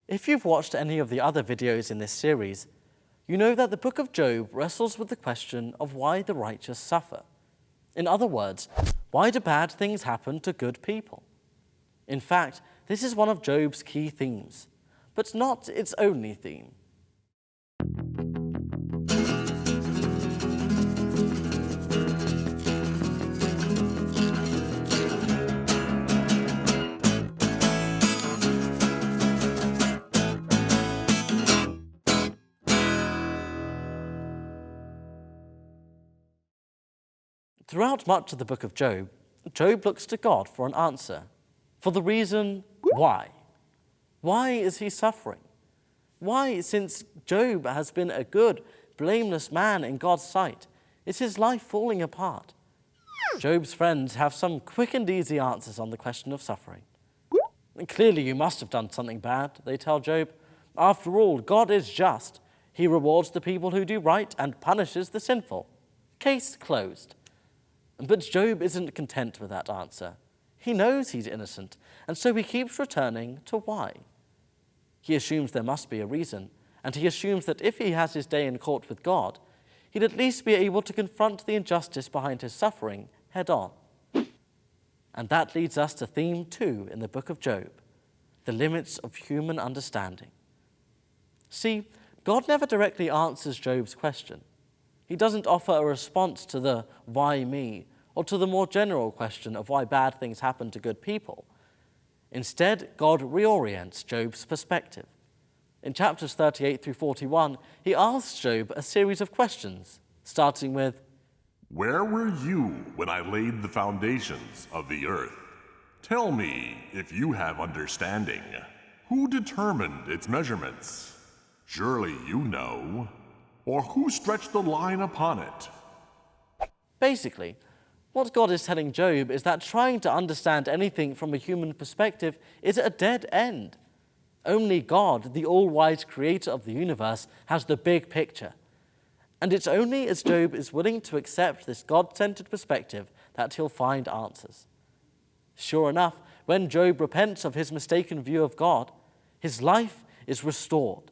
If you've watched any of the other videos in this series, you know that the book of Job wrestles with the question of why the righteous suffer. In other words, why do bad things happen to good people? In fact, this is one of Job's key themes, but not its only theme. Throughout much of the book of Job, Job looks to God for an answer, for the reason why. Why is he suffering? Why, since Job has been a good, blameless man in God's sight, is his life falling apart? Job's friends have some quick and easy answers on the question of suffering. Clearly you must have done something bad, they tell Job. After all, God is just. He rewards the people who do right and punishes the sinful. Case closed. But Job isn't content with that answer. He knows he's innocent, and so he keeps returning to why. He assumes there must be a reason, and he assumes that if he has his day in court with God, he'd at least be able to confront the injustice behind his suffering head on. And that leads us to theme 2 in the book of Job, the limits of human understanding. See, God never directly answers Job's question. He doesn't offer a response to the why me, or to the more general question of why bad things happen to good people. Instead, God reorients Job's perspective. In chapters 38 through 41, he asks Job a series of questions, starting with, "Where were you when I laid the foundations of the earth? Tell me if you have understanding. Who determined its measurements? Surely you know. Or who stretched the line upon it?" Basically, what God is telling Job is that trying to understand anything from a human perspective is a dead end. Only God, the all-wise creator of the universe, has the big picture. And it's only as Job is willing to accept this God-centered perspective that he'll find answers. Sure enough, when Job repents of his mistaken view of God, his life is restored.